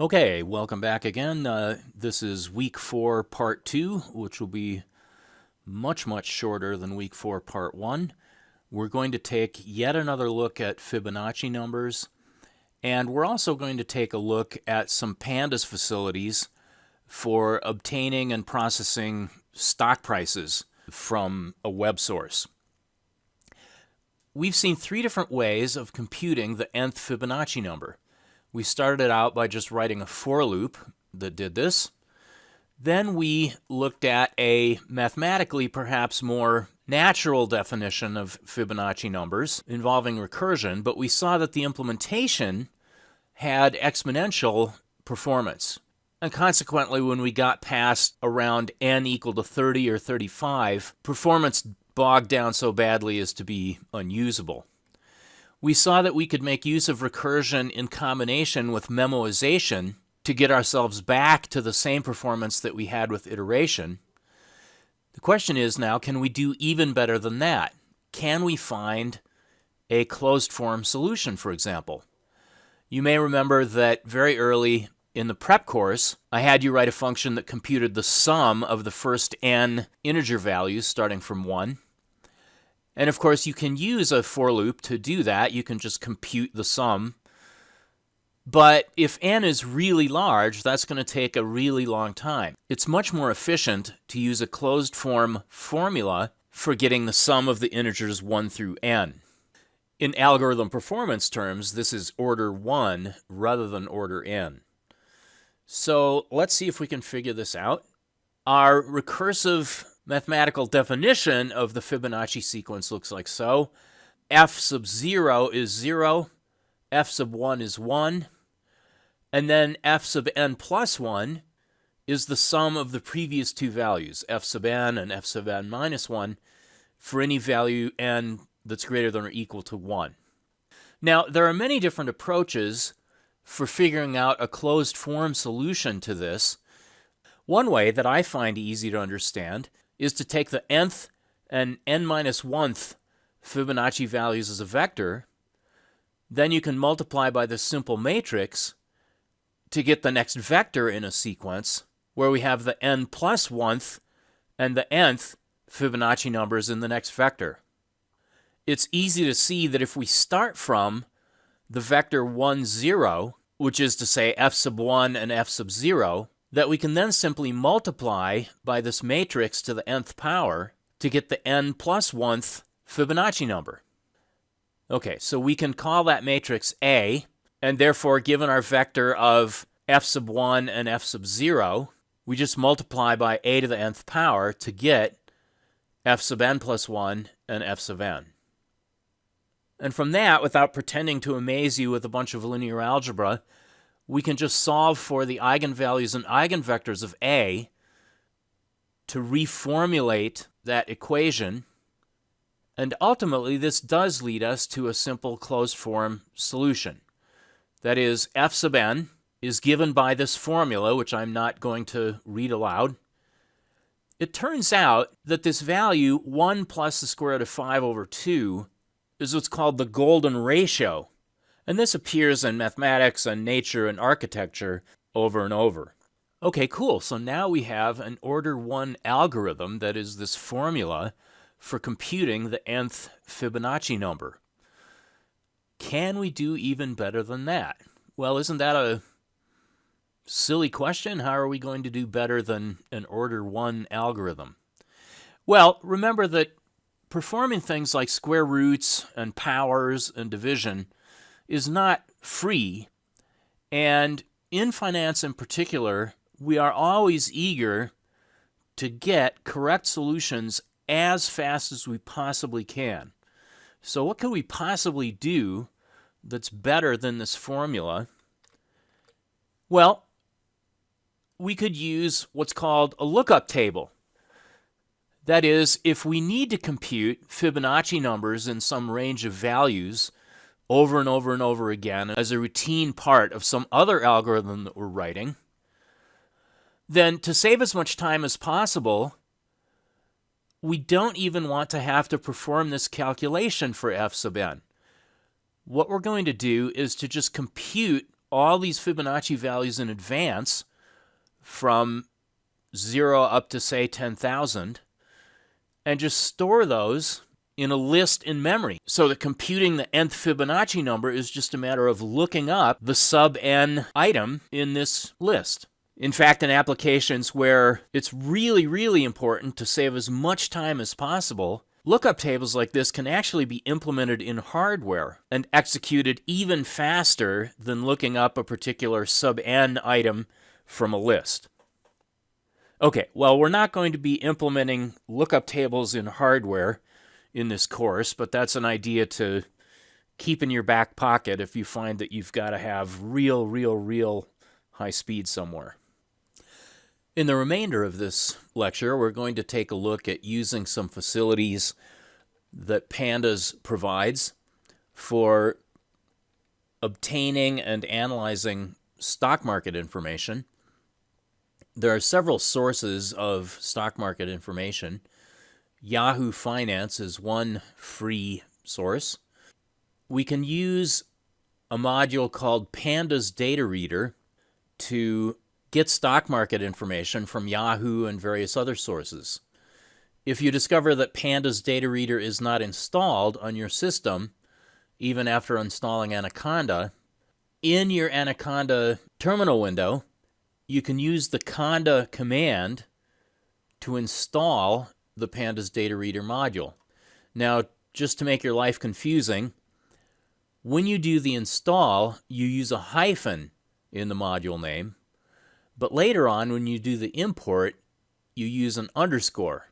Okay, welcome back again. This is week 4, part 2, which will be much shorter than week 4, part 1. We're going to take yet another look at Fibonacci numbers, and we're also going to take a look at some pandas facilities for obtaining and processing stock prices from a web source. We've seen 3 different ways of computing the nth Fibonacci number. We started out by just writing a for loop that did this. Then we looked at a mathematically perhaps more natural definition of Fibonacci numbers involving recursion, but we saw that the implementation had exponential performance. And consequently, when we got past around n equal to 30 or 35, performance bogged down so badly as to be unusable. We saw that we could make use of recursion in combination with memoization to get ourselves back to the same performance that we had with iteration. The question is now, can we do even better than that? Can we find a closed-form solution, for example? You may remember that very early in the prep course, I had you write a function that computed the sum of the first n integer values starting from 1. And of course, you can use a for loop to do that. You can just compute the sum. But if n is really large, that's going to take a really long time. It's much more efficient to use a closed form formula for getting the sum of the integers 1 through n. In algorithm performance terms, this is order 1 rather than order n. So let's see if we can figure this out. Our recursive mathematical definition of the Fibonacci sequence looks like so. F sub 0 is 0, f sub 1 is 1, and then f sub n plus 1 is the sum of the previous 2 values, f sub n and f sub n minus 1, for any value n that's greater than or equal to 1. Now, there are many different approaches for figuring out a closed form solution to this. One way that I find easy to understand is to take the nth and n minus 1th Fibonacci values as a vector. Then you can multiply by this simple matrix to get the next vector in a sequence where we have the n plus 1th and the nth Fibonacci numbers in the next vector. It's easy to see that if we start from the vector 1, 0, which is to say f sub 1 and f sub 0, that we can then simply multiply by this matrix to the nth power to get the n plus 1th Fibonacci number. Okay, so we can call that matrix A, and therefore given our vector of f sub 1 and f sub 0, we just multiply by a to the nth power to get f sub n plus 1 and f sub n. And from that, without pretending to amaze you with a bunch of linear algebra, we can just solve for the eigenvalues and eigenvectors of A to reformulate that equation. And ultimately, this does lead us to a simple closed-form solution. That is, f sub n is given by this formula, which I'm not going to read aloud. It turns out that this value, 1 plus the square root of 5 over 2, is what's called the golden ratio. And this appears in mathematics and nature and architecture over and over. Okay, cool. So now we have an order 1 algorithm that is this formula for computing the nth Fibonacci number. Can we do even better than that? Well, isn't that a silly question? How are we going to do better than an order 1 algorithm? Well, remember that performing things like square roots and powers and division is not free, and in finance in particular, we are always eager to get correct solutions as fast as we possibly can. So what could we possibly do that's better than this formula? Well, we could use what's called a lookup table. That is, if we need to compute Fibonacci numbers in some range of values over and over and over again as a routine part of some other algorithm that we're writing, then to save as much time as possible, we don't even want to have to perform this calculation for f sub n. What we're going to do is to just compute all these Fibonacci values in advance from 0 up to, say, 10,000, and just store those in a list in memory, so that computing the nth Fibonacci number is just a matter of looking up the sub-n item in this list. In fact, in applications where it's really, really important to save as much time as possible, lookup tables like this can actually be implemented in hardware and executed even faster than looking up a particular sub-n item from a list. Okay, well, we're not going to be implementing lookup tables in hardware in this course, but that's an idea to keep in your back pocket if you find that you've got to have real high speed somewhere. In the remainder of this lecture, we're going to take a look at using some facilities that Pandas provides for obtaining and analyzing stock market information. There are several sources of stock market information. Yahoo Finance is one free source. We can use a module called Pandas Data Reader to get stock market information from Yahoo and various other sources. If you discover that Pandas Data Reader is not installed on your system, even after installing Anaconda, in your Anaconda terminal window, you can use the conda command to install the Pandas Data Reader module. Now, just to make your life confusing, when you do the install, you use a hyphen in the module name, but later on, when you do the import, you use an underscore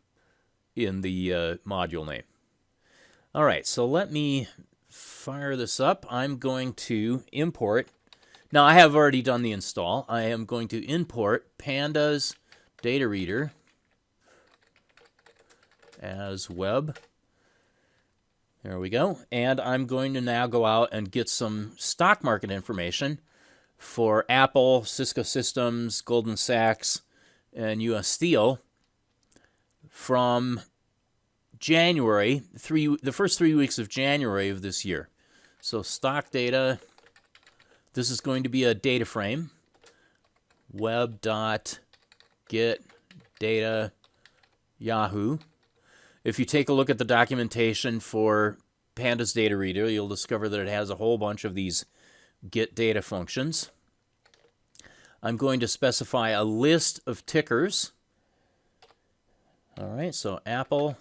in the module name. All right, so let me fire this up. I'm going to import. Now, I have already done the install. I am going to import Pandas Data Reader as web. There we go. And I'm going to now go out and get some stock market information for Apple, Cisco Systems, Goldman Sachs, and U.S. Steel from January, the first 3 weeks of January of this year. So stock data, this is going to be a data frame, web.get data Yahoo. If you take a look at the documentation for Pandas Data Reader, you'll discover that it has a whole bunch of these get data functions. I'm going to specify a list of tickers. All right, so Apple,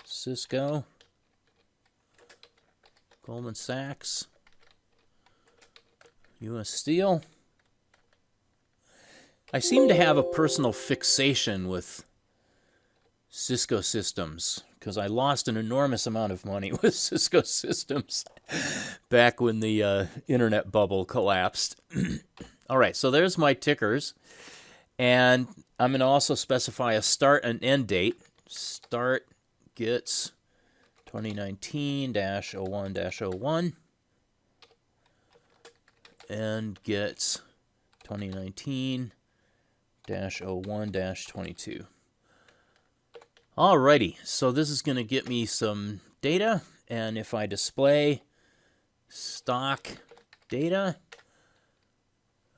Cisco, Goldman Sachs, U.S. Steel. I seem to have a personal fixation with Cisco Systems because I lost an enormous amount of money with Cisco Systems back when the internet bubble collapsed. All right, so there's my tickers. And I'm going to also specify a start and end date. Start gets 2019-01-01 and gets 2019-01-22. Alrighty, so this is going to get me some data, and if I display stock data,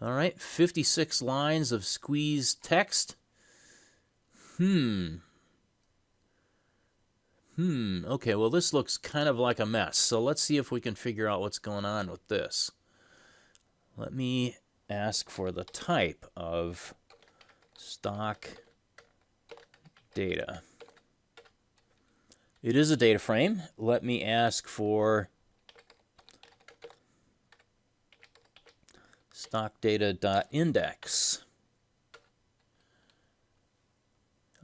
all right, 56 lines of squeezed text. Okay, well, this looks kind of like a mess, so let's see if we can figure out what's going on with this. Let me ask for the type of stock data. It is a data frame. Let me ask for stockdata.index.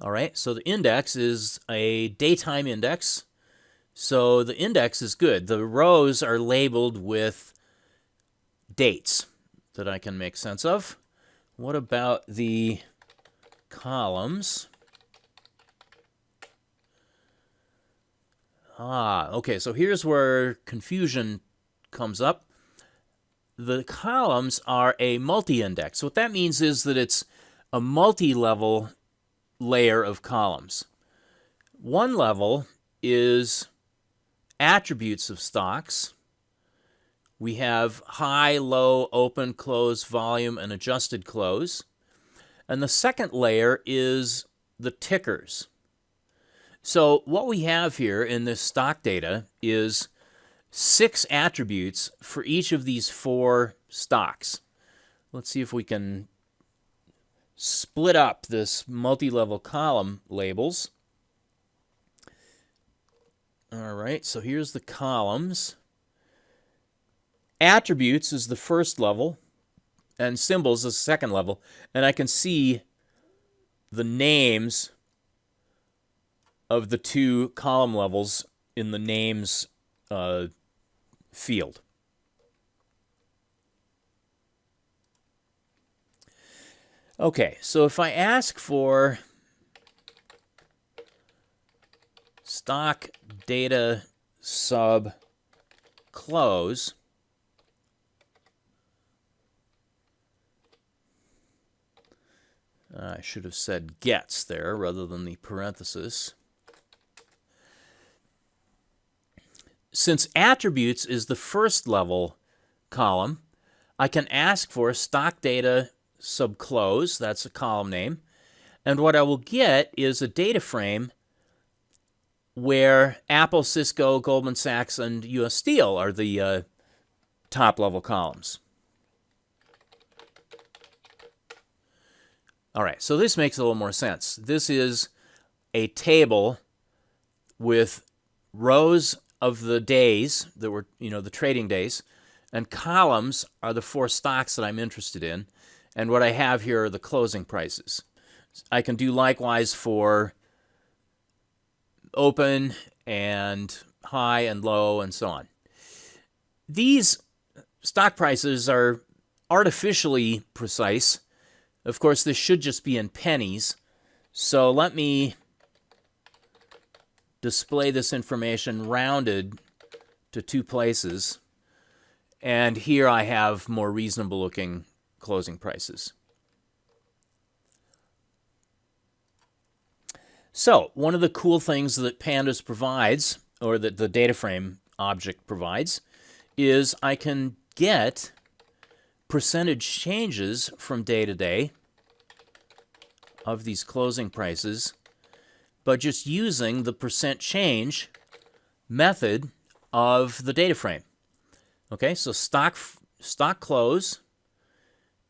All right, so the index is a daytime index. So the index is good. The rows are labeled with dates that I can make sense of. What about the columns? Okay, so here's where confusion comes up. The columns are a multi-index. What that means is that it's a multi-level layer of columns. One level is attributes of stocks. We have high, low, open, close, volume, and adjusted close. And the second layer is the tickers. So what we have here in this stock data is 6 attributes for each of these 4 stocks. Let's see if we can split up this multi-level column labels. All right, so here's the columns. Attributes is the first level, and symbols is the second level. And I can see the names of the 2 column levels in the names field. Okay, so if I ask for stock data sub close, I should have said gets there rather than the parenthesis. Since attributes is the first level column, I can ask for stock data sub close, that's a column name, and what I will get is a data frame where Apple, Cisco, Goldman Sachs, and US Steel are the top level columns. All right, so this makes a little more sense. This is a table with rows of the days that were, the trading days, and columns are the 4 stocks that I'm interested in, and what I have here are the closing prices. I can do likewise for open and high and low and so on. These stock prices are artificially precise. Of course, this should just be in pennies. So let me display this information rounded to 2 places. And here I have more reasonable looking closing prices. So one of the cool things that pandas provides, or that the data frame object provides, is I can get percentage changes from day to day of these closing prices by just using the percent change method of the data frame. Okay, so stock close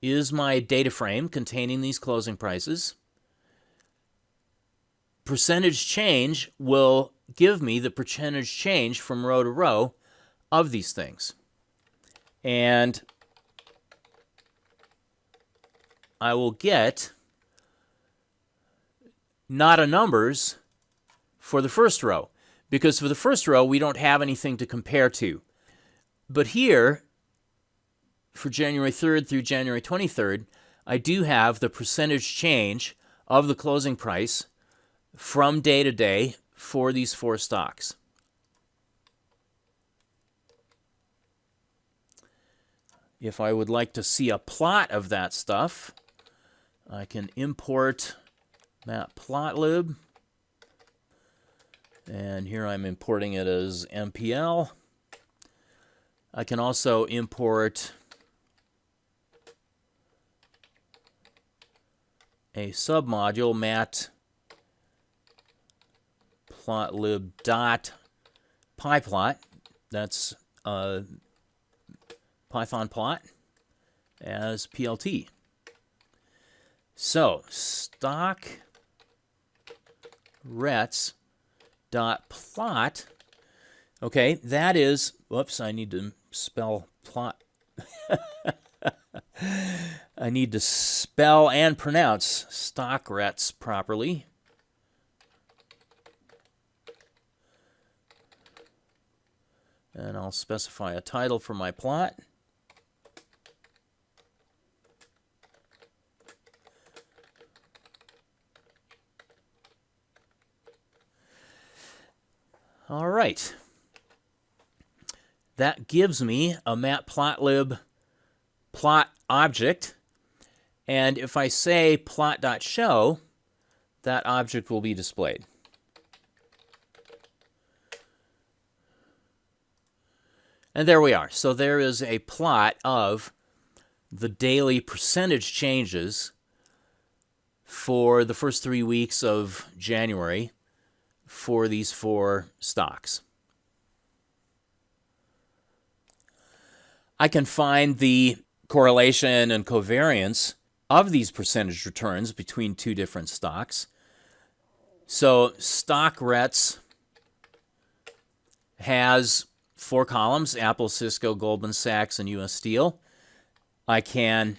is my data frame containing these closing prices. Percentage change will give me the percentage change from row to row of these things. And I will get not a numbers for the first row, because for the first row we don't have anything to compare to. But here, for January 3rd through January 23rd, I do have the percentage change of the closing price from day to day for these 4 stocks. If I would like to see a plot of that stuff, I can import matplotlib, and here I'm importing it as MPL. I can also import a submodule, matplotlib.pyplot. That's Python plot as PLT. So stock rets.plot. Okay, that is, whoops, I need to spell plot. I need to spell and pronounce stock rets properly. And I'll specify a title for my plot. All right. That gives me a matplotlib plot object. And if I say plot.show, that object will be displayed. And there we are. So there is a plot of the daily percentage changes for the first 3 weeks of January for these 4 stocks. I can find the correlation and covariance of these percentage returns between 2 different stocks. So StockRets has 4 columns: Apple, Cisco, Goldman Sachs, and US Steel. I can,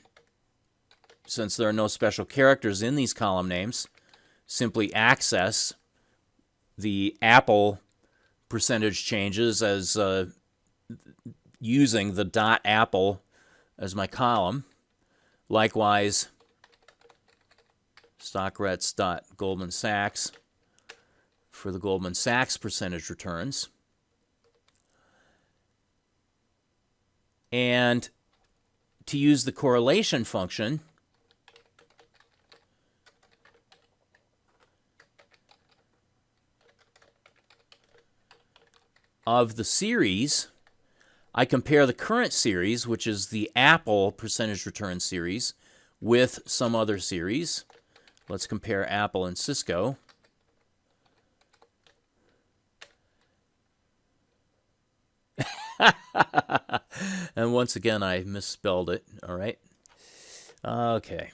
since there are no special characters in these column names, simply access the Apple percentage changes as using the .apple as my column. Likewise, StockRets.Goldman Sachs for the Goldman Sachs percentage returns. And to use the correlation function, of the series, I compare the current series, which is the Apple percentage return series, with some other series. Let's compare Apple and Cisco. And once again, I misspelled it. All right. Okay.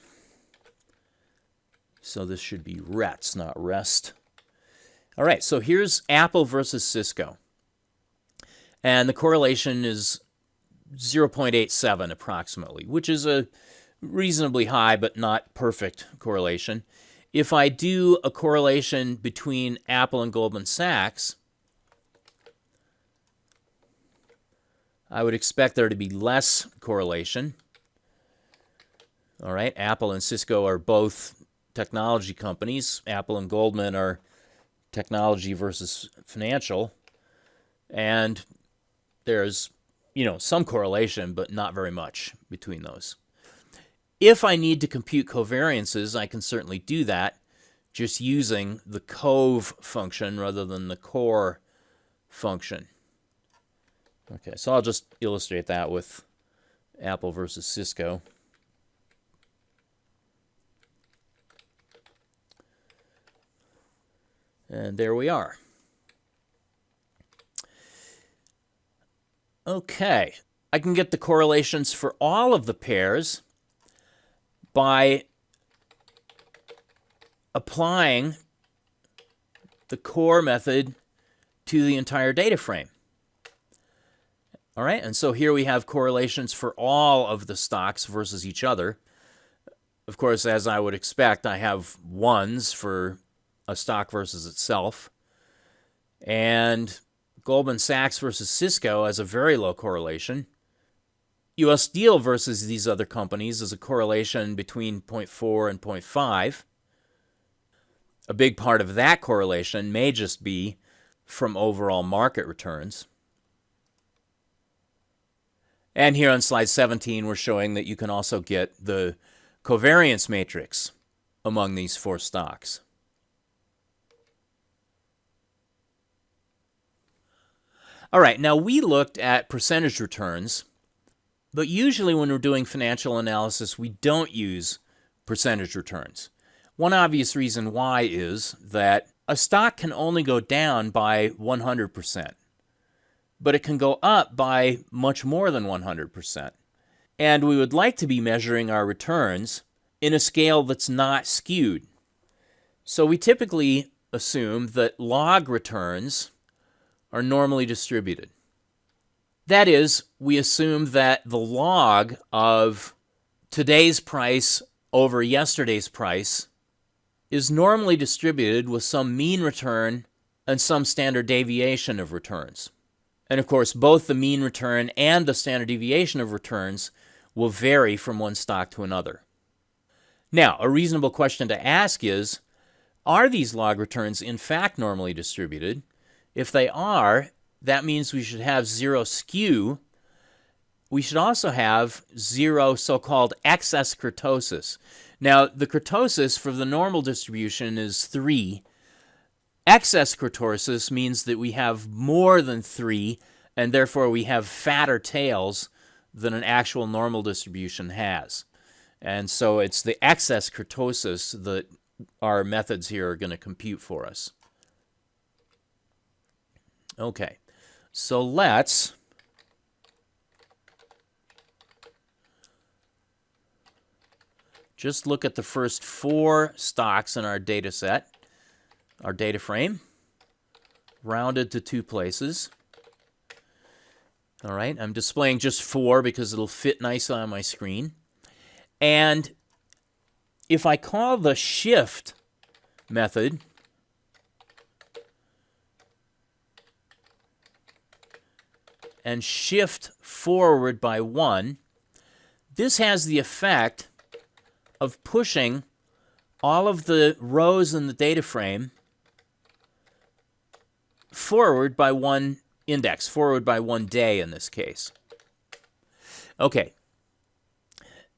So this should be RETS, not REST. All right, so here's Apple versus Cisco. And the correlation is 0.87 approximately, which is a reasonably high but not perfect correlation. If I do a correlation between Apple and Goldman Sachs, I would expect there to be less correlation. All right, Apple and Cisco are both technology companies. Apple and Goldman are technology versus financial. And there's, some correlation, but not very much between those. If I need to compute covariances, I can certainly do that just using the cov function rather than the core function. Okay, so I'll just illustrate that with Apple versus Cisco. And there we are. Okay, I can get the correlations for all of the pairs by applying the core method to the entire data frame. All right, and so here we have correlations for all of the stocks versus each other. Of course, as I would expect, I have ones for a stock versus itself. And Goldman Sachs versus Cisco has a very low correlation. US Steel versus these other companies is a correlation between 0.4 and 0.5. A big part of that correlation may just be from overall market returns. And here on slide 17, we're showing that you can also get the covariance matrix among these 4 stocks. All right, now we looked at percentage returns, but usually when we're doing financial analysis, we don't use percentage returns. One obvious reason why is that a stock can only go down by 100%. But it can go up by much more than 100%. And we would like to be measuring our returns in a scale that's not skewed. So we typically assume that log returns are normally distributed. That is, we assume that the log of today's price over yesterday's price is normally distributed with some mean return and some standard deviation of returns. And of course, both the mean return and the standard deviation of returns will vary from one stock to another. Now, a reasonable question to ask is, are these log returns in fact normally distributed? If they are, that means we should have 0 skew. We should also have 0 so-called excess kurtosis. Now, the kurtosis for the normal distribution is 3. Excess kurtosis means that we have more than 3 and therefore we have fatter tails than an actual normal distribution has. And so it's the excess kurtosis that our methods here are going to compute for us. Okay, so let's just look at the first 4 stocks in our data set, our data frame, rounded to 2 places. All right, I'm displaying just 4 because it'll fit nicely on my screen. And if I call the shift method and shift forward by 1, this has the effect of pushing all of the rows in the data frame forward by 1 index, forward by 1 day in this case. Okay,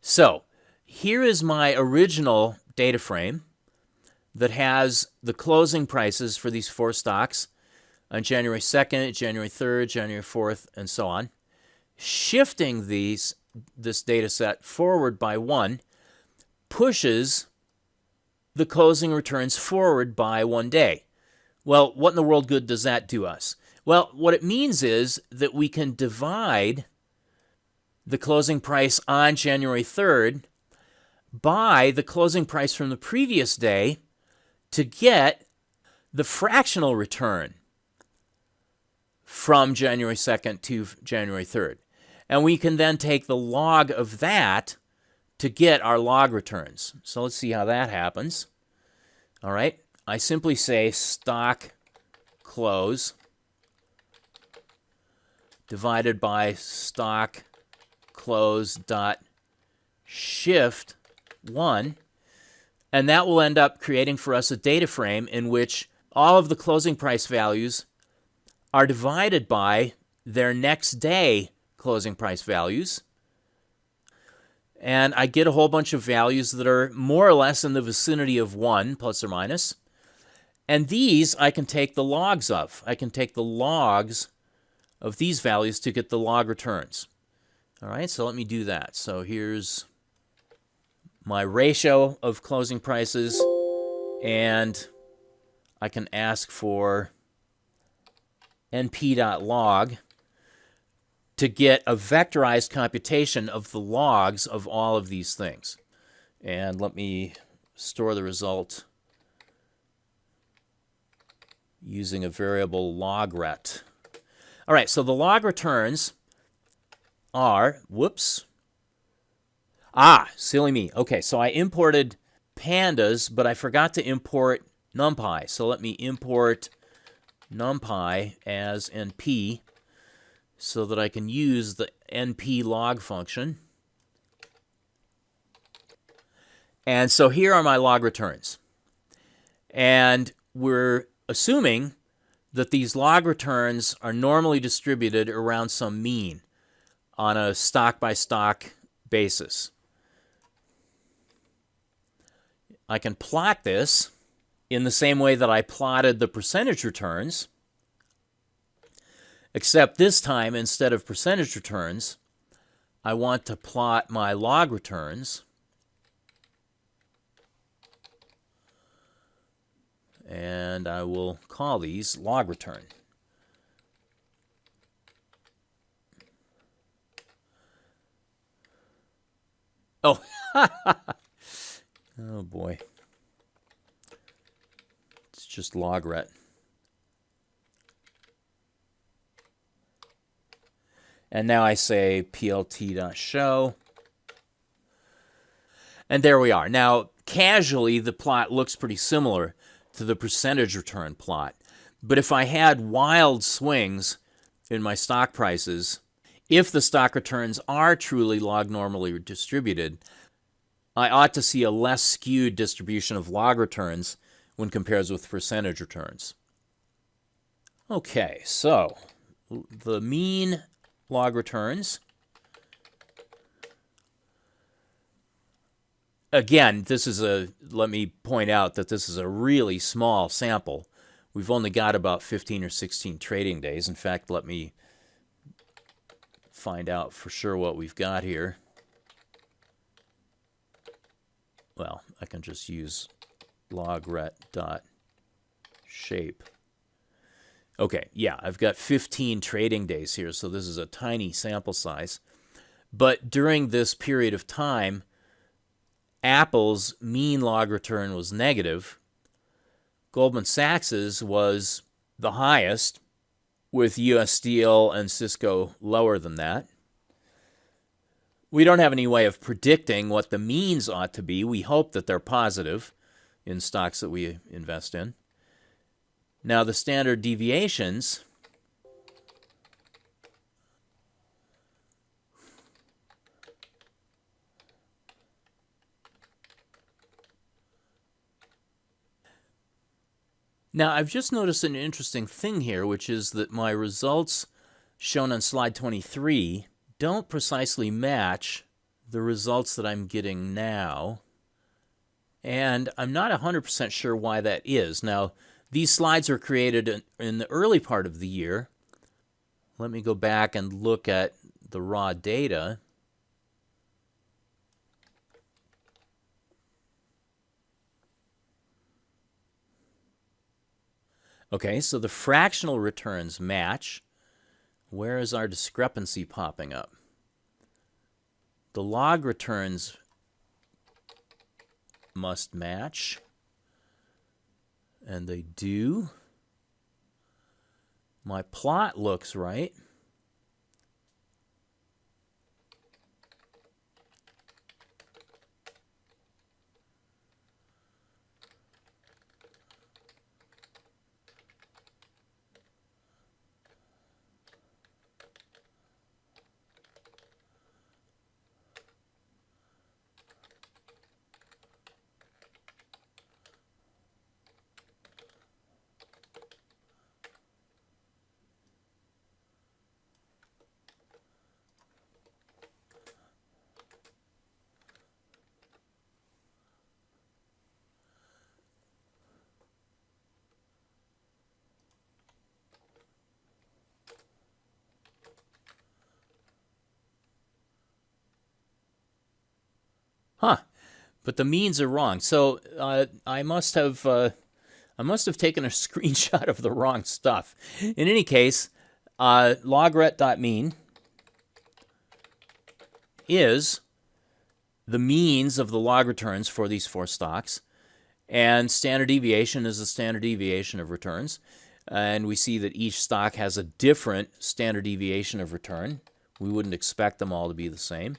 so here is my original data frame that has the closing prices for these 4 stocks on January 2nd, January 3rd, January 4th, and so on. Shifting this data set forward by 1 pushes the closing returns forward by 1 day. Well, what in the world good does that do us? Well, what it means is that we can divide the closing price on January 3rd by the closing price from the previous day to get the fractional return from January 2nd to January 3rd. And we can then take the log of that to get our log returns. So let's see how that happens. All right, I simply say stock close divided by stock close dot shift 1, and that will end up creating for us a data frame in which all of the closing price values are divided by their next day closing price values. And I get a whole bunch of values that are more or less in the vicinity of 1, plus or minus. And these I can take the logs of. I can take the logs of these values to get the log returns. All right, so let me do that. So here's my ratio of closing prices, and I can ask for np.log to get a vectorized computation of the logs of all of these things. And let me store the result using a variable logret. All right, so the log returns are, silly me. Okay, so I imported pandas, but I forgot to import numpy. So let me import numpy as np so that I can use the np log function. And so here are my log returns. And we're assuming that these log returns are normally distributed around some mean on a stock-by-stock basis. I can plot this in the same way that I plotted the percentage returns, except this time, instead of percentage returns, I want to plot my log returns. And I will call these log return. Oh, oh boy. It's just logret. And now I say plt.show. And there we are. Now, casually, the plot looks pretty similar to the percentage return plot. But if I had wild swings in my stock prices, if the stock returns are truly log normally distributed, I ought to see a less skewed distribution of log returns when compared with percentage returns. Okay, so the mean log returns. Again, let me point out that this is a really small sample. We've only got about 15 or 16 trading days. In fact, let me find out for sure what we've got here. Well, I can just use logret.shape. Okay, yeah, I've got 15 trading days here, so this is a tiny sample size. But during this period of time, Apple's mean log return was negative. Goldman Sachs's was the highest, with US Steel and Cisco lower than that. We don't have any way of predicting what the means ought to be. We hope that they're positive in stocks that we invest in. Now, the standard deviations, now I've just noticed an interesting thing here, which is that my results shown on slide 23 don't precisely match the results that I'm getting now. And I'm not 100% sure why that is. Now, these slides were created in the early part of the year. Let me go back and look at the raw data. Okay, so the fractional returns match. Where is our discrepancy popping up? The log returns must match, and they do. My plot looks right. Huh, but the means are wrong. So I must have taken a screenshot of the wrong stuff. In any case, logret.mean is the means of the log returns for these four stocks, and standard deviation is the standard deviation of returns. And we see that each stock has a different standard deviation of return. We wouldn't expect them all to be the same.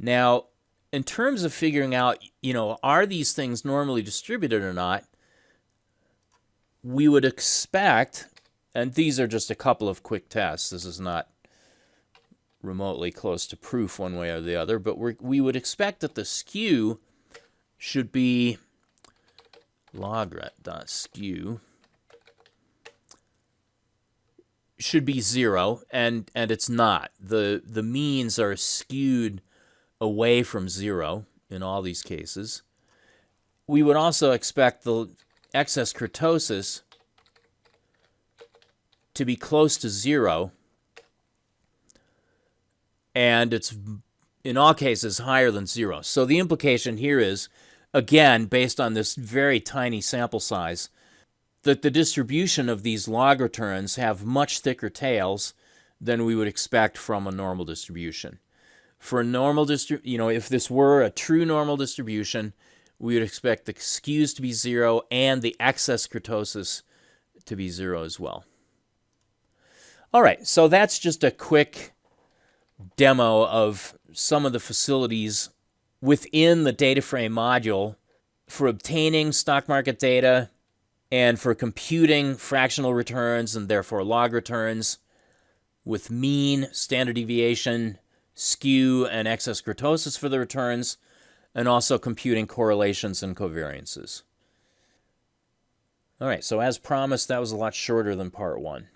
Now, in terms of figuring out, are these things normally distributed or not, we would expect, and these are just a couple of quick tests, this is not remotely close to proof one way or the other, but we would expect that the skew should be logret.skew should be 0, and it's not. The means are skewed away from 0 in all these cases. We would also expect the excess kurtosis to be close to 0, and it's in all cases higher than 0. So the implication here is, again, based on this very tiny sample size, that the distribution of these log returns have much thicker tails than we would expect from a normal distribution. For a normal if this were a true normal distribution, we would expect the skews to be 0 and the excess kurtosis to be 0 as well. All right, so that's just a quick demo of some of the facilities within the data frame module for obtaining stock market data and for computing fractional returns and therefore log returns with mean, standard deviation, skew, and excess kurtosis for the returns, and also computing correlations and covariances. All right, so as promised, that was a lot shorter than part 1.